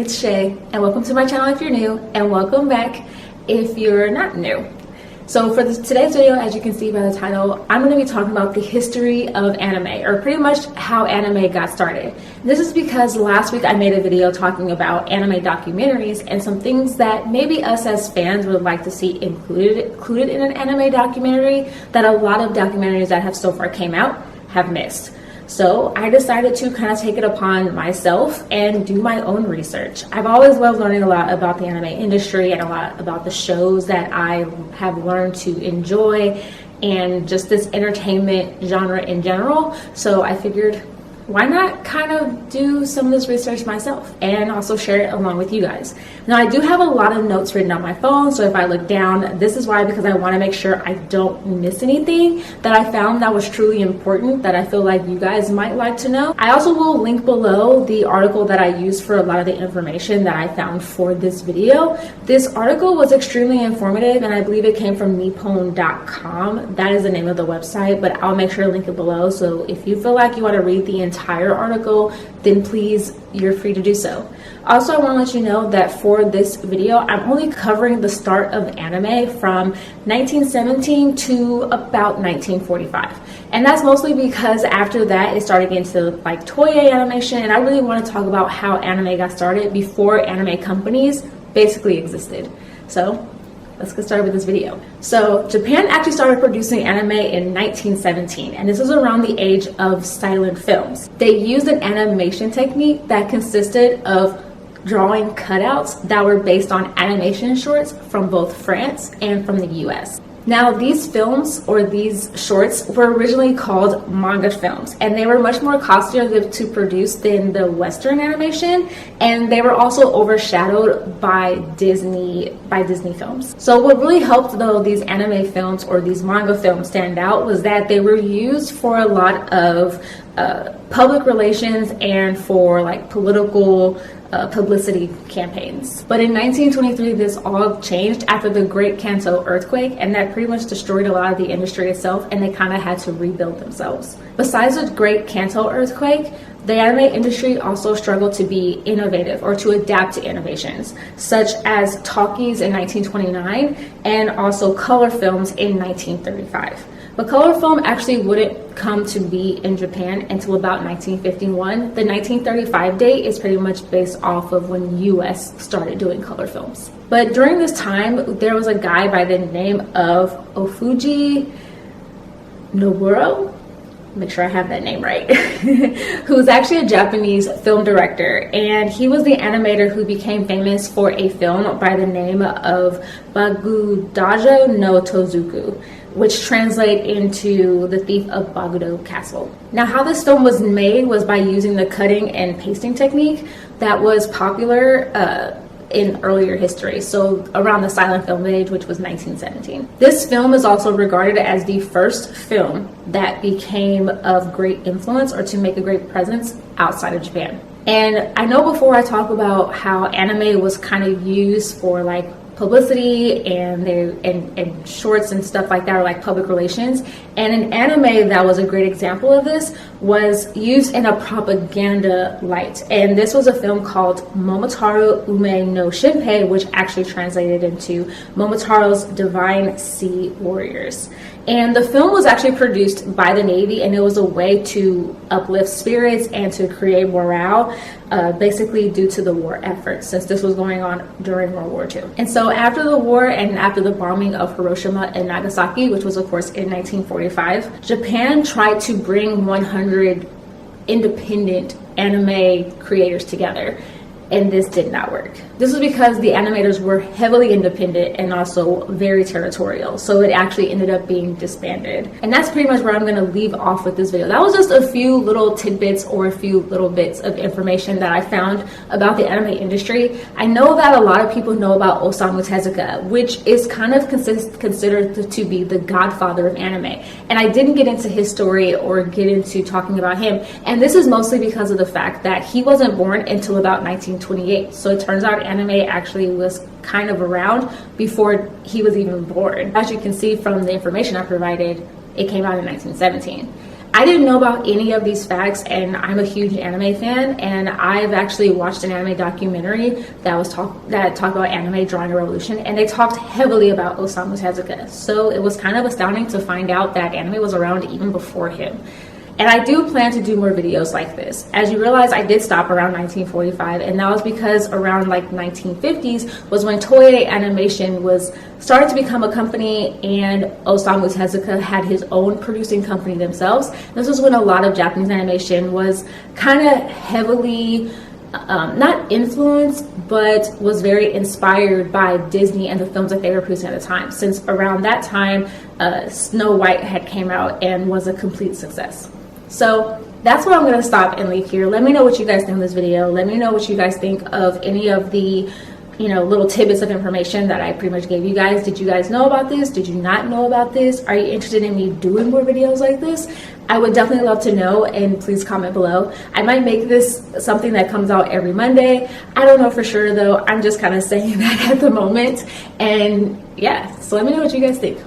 it's Shay, and welcome to my channel if you're new, and welcome back if you're not new. So for today's video, as you can see by the title, I'm going to be talking about the history of anime, or pretty much how anime got started. This is because last week I made a video talking about anime documentaries and some things that maybe us as fans would like to see included in an anime documentary that a lot of documentaries that have so far came out have missed. So I decided to kind of take it upon myself and do my own research. I've always loved learning a lot about the anime industry and a lot about the shows that I have learned to enjoy and just this entertainment genre in general. So I figured, why not kind of do some of this research myself and also share it along with you guys. Now, I do have a lot of notes written on my phone, so if I look down, this is why, because I want to make sure I don't miss anything that I found that was truly important that I feel like you guys might like to know. I also will link below the article that I used for a lot of the information that I found for this video. This article was extremely informative, and I believe it came from nippon.com. That is the name of the website, but I'll make sure to link it below. So if you feel like you want to read the entire article, then please, you're free to do so. Also, I want to let you know that for this video, I'm only covering the start of anime from 1917 to about 1945. And that's mostly because after that, it started getting to like Toei animation, and I really want to talk about how anime got started before anime companies basically existed. So let's get started with this video. So Japan actually started producing anime in 1917, and this was around the age of silent films. They used an animation technique that consisted of drawing cutouts that were based on animation shorts from both France and from the US. Now, these films, or these shorts, were originally called manga films, and they were much more costlier to produce than the Western animation, and they were also overshadowed by Disney films. So what really helped, though, these anime films or these manga films stand out was that they were used for a lot of public relations and for like political publicity campaigns. But in 1923, this all changed after the Great Kanto earthquake, and that pretty much destroyed a lot of the industry itself, and they kind of had to rebuild themselves. Besides the Great Kanto earthquake, the anime industry also struggled to be innovative or to adapt to innovations, such as talkies in 1929 and also color films in 1935. But color film actually wouldn't come to be in Japan until about 1951. The 1935 date is pretty much based off of when US started doing color films. But during this time, there was a guy by the name of Ofuji Noburo, make sure I have that name right, who's actually a Japanese film director, and he was the animator who became famous for a film by the name of Bagudajo no Tozuku, which translate into The Thief of Bagudo Castle. Now, how this film was made was by using the cutting and pasting technique that was popular in earlier history, so around the silent film age, which was 1917. This film is also regarded as the first film that became of great influence or to make a great presence outside of Japan. And I know before I talk about how anime was kind of used for like publicity and shorts and stuff like that, or like public relations, and an anime that was a great example of this was used in a propaganda light, and this was a film called Momotaro Ume no Shinpei, which actually translated into Momotaro's Divine Sea Warriors. And the film was actually produced by the Navy, and it was a way to uplift spirits and to create morale, basically due to the war effort, since this was going on during World War II. And so after the war and after the bombing of Hiroshima and Nagasaki, which was of course in 1945, Japan tried to bring 100 independent anime creators together, and this did not work. This was because the animators were heavily independent and also very territorial, so it actually ended up being disbanded. And that's pretty much where I'm going to leave off with this video. That was just a few little tidbits or a few little bits of information that I found about the anime industry. I know that a lot of people know about Osamu Tezuka, which is kind of considered to be the godfather of anime, and I didn't get into his story or get into talking about him, and this is mostly because of the fact that he wasn't born until about 1928. So it turns out anime actually was kind of around before he was even born. As you can see from the information I provided, it came out in 1917. I didn't know about any of these facts, and I'm a huge anime fan, and I've actually watched an anime documentary that talked about anime drawing a revolution, and they talked heavily about Osamu Tezuka. So it was kind of astounding to find out that anime was around even before him. And I do plan to do more videos like this. As you realize, I did stop around 1945, and that was because around like 1950s was when Toei Animation was starting to become a company, and Osamu Tezuka had his own producing company themselves. This was when a lot of Japanese animation was kind of heavily not influenced, but was very inspired by Disney and the films that they were producing at the time, since around that time Snow White had came out and was a complete success. So that's where I'm going to stop and leave here. Let me know what you guys think of this video. Let me know what you guys think of any of the little tidbits of information that I pretty much gave you guys. Did you guys know about this? Did you not know about this? Are you interested in me doing more videos like this? I would definitely love to know, and please comment below. I might make this something that comes out every Monday. I don't know for sure though. I'm just kind of saying that at the moment. And yeah, so let me know what you guys think.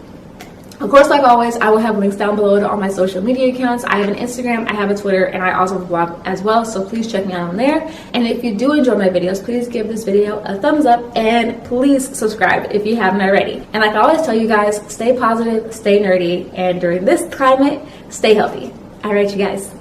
Of course, like always, I will have links down below to all my social media accounts. I have an Instagram, I have a Twitter, and I also have a blog as well, so please check me out on there. And if you do enjoy my videos, please give this video a thumbs up, and please subscribe if you haven't already. And like I always tell you guys, stay positive, stay nerdy, and during this climate, stay healthy. All right, you guys.